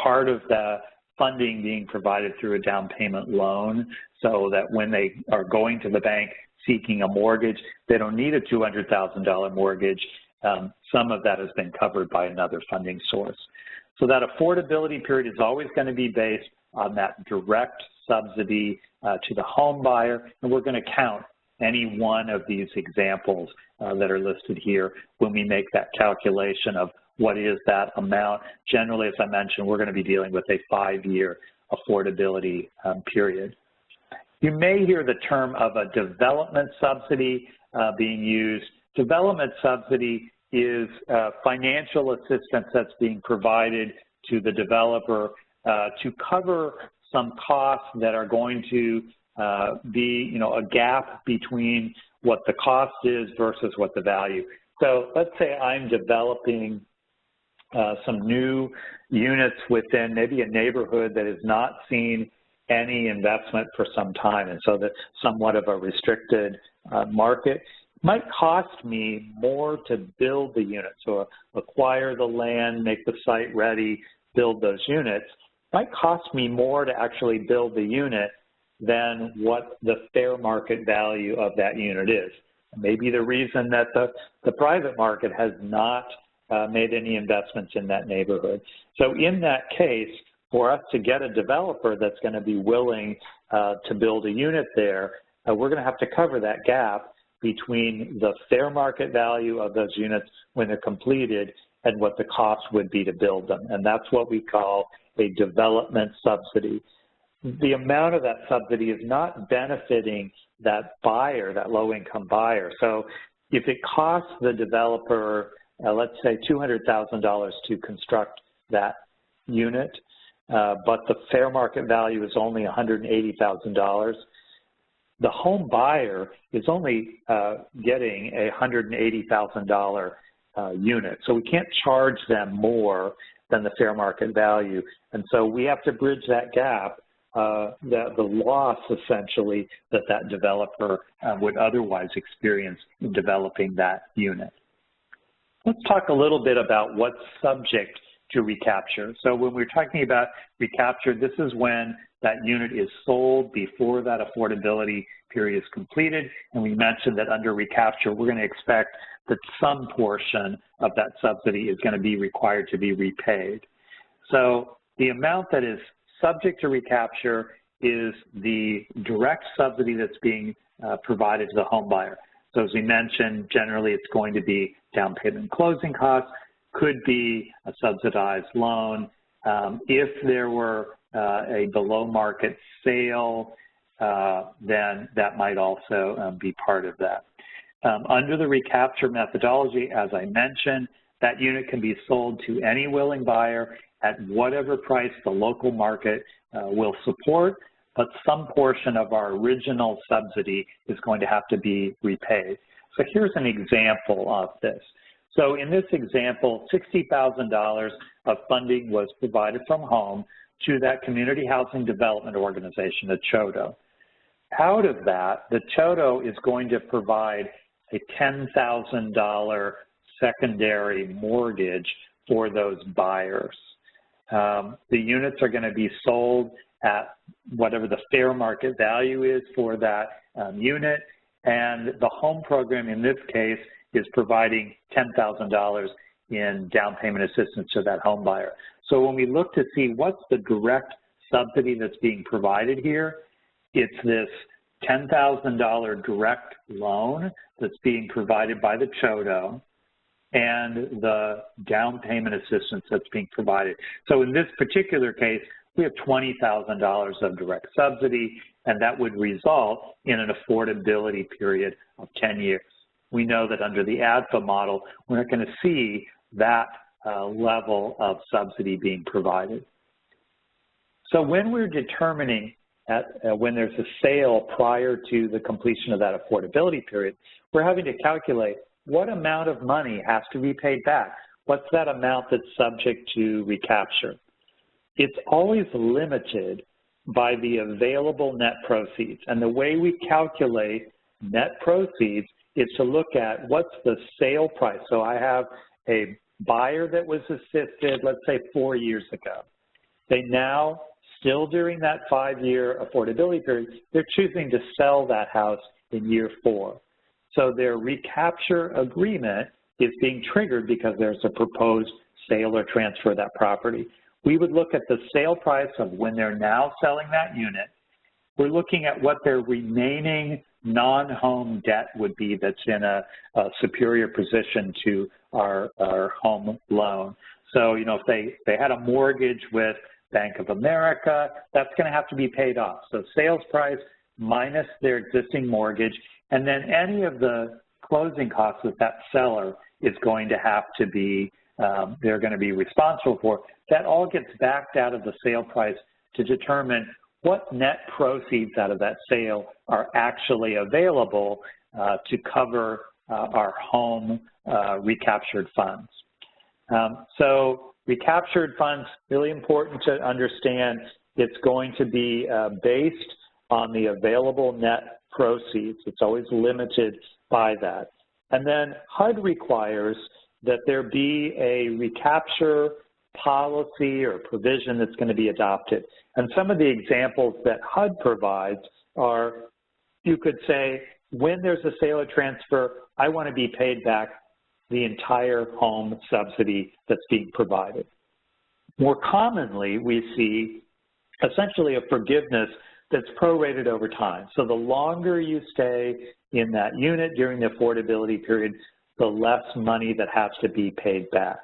part of the funding being provided through a down payment loan, so that when they are going to the bank seeking a mortgage, they don't need a $200,000 mortgage. Some of that has been covered by another funding source. So that affordability period is always going to be based on that direct subsidy to the home buyer, and we're going to count any one of these examples that are listed here when we make that calculation of what is that amount. Generally, as I mentioned, we're going to be dealing with a 5-year affordability period. You may hear the term of a development subsidy being used. Development subsidy is financial assistance that's being provided to the developer to cover some costs that are going to be, a gap between what the cost is versus what the value. So let's say I'm developing some new units within maybe a neighborhood that has not seen any investment for some time, and so that's somewhat of a restricted market. It might cost me more to build the units, so acquire the land, make the site ready, build those units. It might cost me more to actually build the unit than what the fair market value of that unit is. Maybe the reason that the private market has not made any investments in that neighborhood. So in that case, for us to get a developer that's going to be willing to build a unit there, we're going to have to cover that gap between the fair market value of those units when they're completed and what the cost would be to build them. And that's what we call a development subsidy. The amount of that subsidy is not benefiting that buyer, that low-income buyer. So if it costs the developer, let's say $200,000 to construct that unit, but the fair market value is only $180,000, the home buyer is only getting a $180,000 unit. So we can't charge them more than the fair market value. And so we have to bridge that gap, the loss essentially that developer would otherwise experience in developing that unit. Let's talk a little bit about what's subject to recapture. So when we're talking about recapture, this is when that unit is sold before that affordability period is completed. And we mentioned that under recapture, we're going to expect that some portion of that subsidy is going to be required to be repaid. So the amount that is subject to recapture is the direct subsidy that's being provided to the home buyer. So as we mentioned, generally it's going to be down payment closing costs, could be a subsidized loan. If there were a below market sale, then that might also be part of that. Under the recapture methodology, as I mentioned, that unit can be sold to any willing buyer at whatever price the local market will support, but some portion of our original subsidy is going to have to be repaid. So here's an example of this. So in this example, $60,000 of funding was provided from home to that Community Housing Development Organization, the CHODO. Out of that, the CHODO is going to provide a $10,000 secondary mortgage for those buyers. The units are going to be sold at whatever the fair market value is for that unit, and the home program in this case is providing $10,000 in down payment assistance to that home buyer. So when we look to see what's the direct subsidy that's being provided here, it's this $10,000 direct loan that's being provided by the CHODO and the down payment assistance that's being provided. So in this particular case, we have $20,000 of direct subsidy, and that would result in an affordability period of 10 years. We know that under the ADFA model, we're not going to see that level of subsidy being provided. So when we're determining when there's a sale prior to the completion of that affordability period, we're having to calculate what amount of money has to be paid back. What's that amount that's subject to recapture? It's always limited by the available net proceeds. And the way we calculate net proceeds is to look at what's the sale price. So I have a buyer that was assisted, let's say 4 years ago. They now, still during that 5-year affordability period, they're choosing to sell that house in year 4. So their recapture agreement is being triggered because there's a proposed sale or transfer of that property. We would look at the sale price of when they're now selling that unit. We're looking at what their remaining non-home debt would be that's in a superior position to our home loan. So, you know, if they had a mortgage with Bank of America, that's going to have to be paid off. So sales price minus their existing mortgage, and then any of the closing costs that that seller is going to have to be, they're going to be responsible for. That all gets backed out of the sale price to determine what net proceeds out of that sale are actually available to cover our home recaptured funds. So recaptured funds, really important to understand, it's going to be based on the available net proceeds. It's always limited by that. And then HUD requires that there be a recapture policy or provision that's going to be adopted. And some of the examples that HUD provides are, you could say, when there's a sale or transfer, I want to be paid back the entire home subsidy that's being provided. More commonly, we see essentially a forgiveness that's prorated over time. So the longer you stay in that unit during the affordability period, the less money that has to be paid back.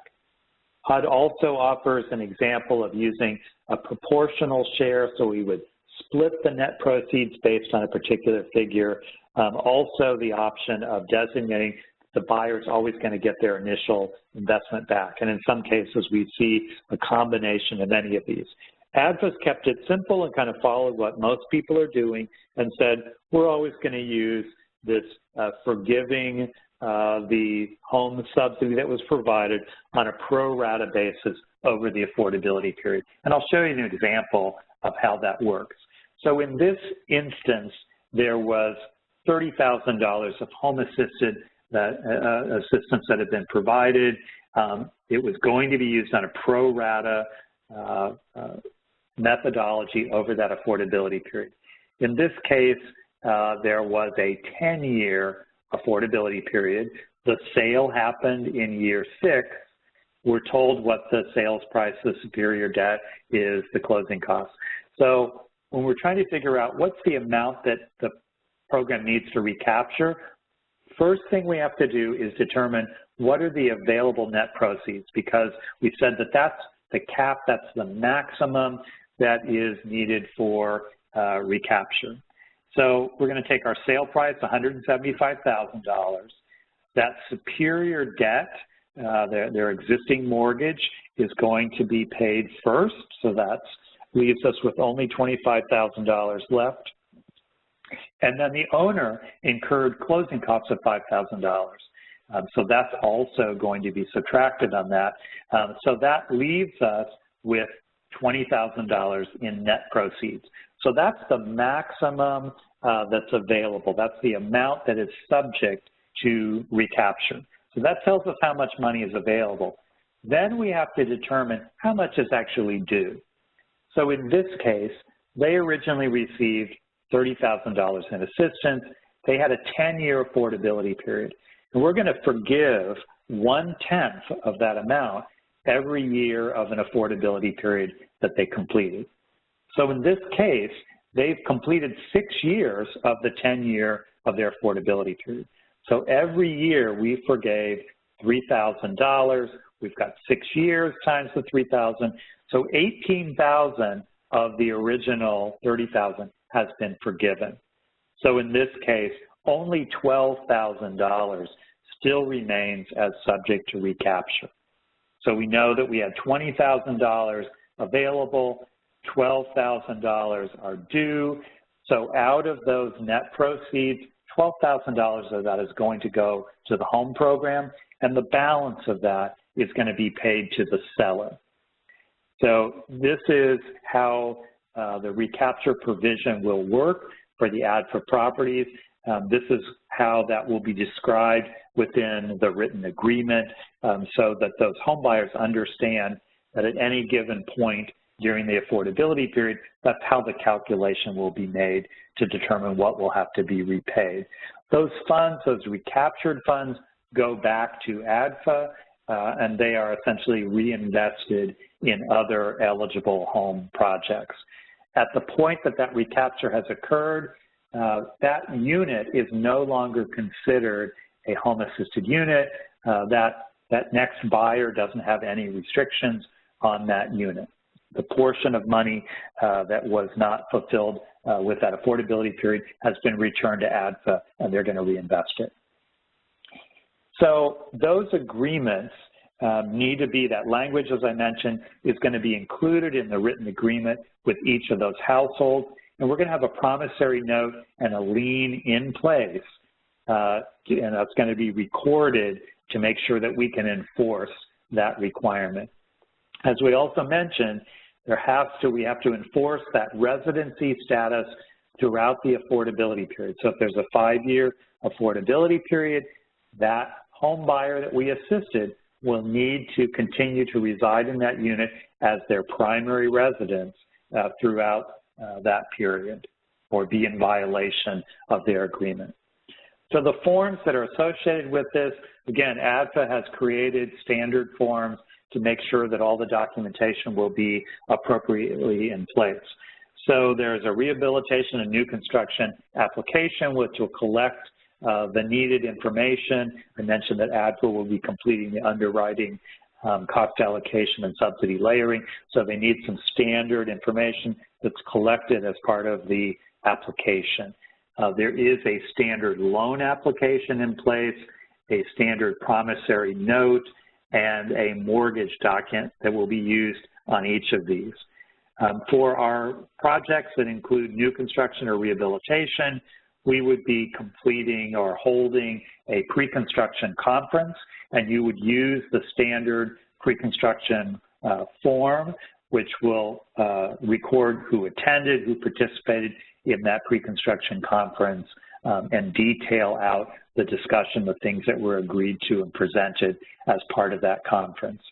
HUD also offers an example of using a proportional share, so we would split the net proceeds based on a particular figure. Also the option of designating the buyer is always going to get their initial investment back. And in some cases, we see a combination of any of these. ADFA's kept it simple and kind of followed what most people are doing and said, we're always going to use this forgiving the home subsidy that was provided on a pro rata basis over the affordability period. And I'll show you an example of how that works. So in this instance, there was $30,000 of home assistance that had been provided. It was going to be used on a pro rata methodology over that affordability period. In this case, there was a 10-year affordability period. The sale happened in year 6. We're told what the sales price, the superior debt is, the closing costs. So when we're trying to figure out what's the amount that the program needs to recapture, first thing we have to do is determine what are the available net proceeds, because we said that that's the cap, that's the maximum that is needed for recapture. So we're going to take our sale price, $175,000. That superior debt, their existing mortgage, is going to be paid first. So that leaves us with only $25,000 left. And then the owner incurred closing costs of $5,000. So that's also going to be subtracted on that. So that leaves us with $20,000 in net proceeds. So that's the maximum that's available. That's the amount that is subject to recapture. So that tells us how much money is available. Then we have to determine how much is actually due. So in this case, they originally received $30,000 in assistance. They had a 10-year affordability period. And we're going to forgive 1/10 of that amount every year of an affordability period that they completed. So in this case, they've completed 6 years of the 10-year of their affordability period. So every year we forgave $3,000. We've got 6 years times the $3,000. So $18,000 of the original $30,000 has been forgiven. So in this case, only $12,000 still remains as subject to recapture. So we know that we had $20,000 available, $12,000 are due. So out of those net proceeds, $12,000 of that is going to go to the home program, and the balance of that is going to be paid to the seller. So this is how the recapture provision will work for the ADFA properties. This is how that will be described within the written agreement so that those home buyers understand that at any given point during the affordability period, that's how the calculation will be made to determine what will have to be repaid. Those funds, those recaptured funds, go back to ADFA, and they are essentially reinvested in other eligible home projects. At the point that that recapture has occurred, that unit is no longer considered a home-assisted unit. That next buyer doesn't have any restrictions on that unit. The portion of money that was not fulfilled with that affordability period has been returned to ADFA, and they're going to reinvest it. So those agreements need to be, that language, as I mentioned, is going to be included in the written agreement with each of those households. And we're going to have a promissory note and a lien in place, and that's going to be recorded to make sure that we can enforce that requirement. As we also mentioned, we have to enforce that residency status throughout the affordability period. So if there's a 5-year affordability period, that home buyer that we assisted will need to continue to reside in that unit as their primary residence throughout that period, or be in violation of their agreement. So the forms that are associated with this, again, ADFA has created standard forms to make sure that all the documentation will be appropriately in place. So there's a rehabilitation and new construction application which will collect the needed information. I mentioned that ADFA will be completing the underwriting, cost allocation, and subsidy layering. So they need some standard information that's collected as part of the application. There is a standard loan application in place, a standard promissory note, and a mortgage document that will be used on each of these. For our projects that include new construction or rehabilitation, we would be completing or holding a pre-construction conference, and you would use the standard pre-construction form, which will record who attended, who participated in that pre-construction conference, and detail out the discussion, the things that were agreed to and presented as part of that conference.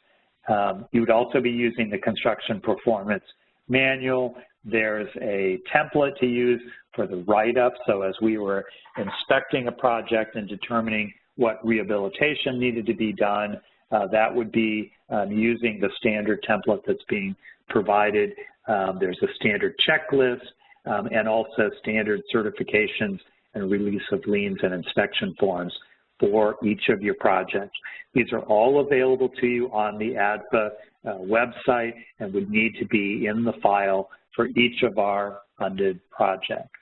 You would also be using the construction performance manual. There's a template to use for the write-up. So as we were inspecting a project and determining what rehabilitation needed to be done, that would be using the standard template that's being provided. There's a standard checklist and also standard certifications and release of liens and inspection forms for each of your projects. These are all available to you on the ADFA website and would need to be in the file for each of our funded projects.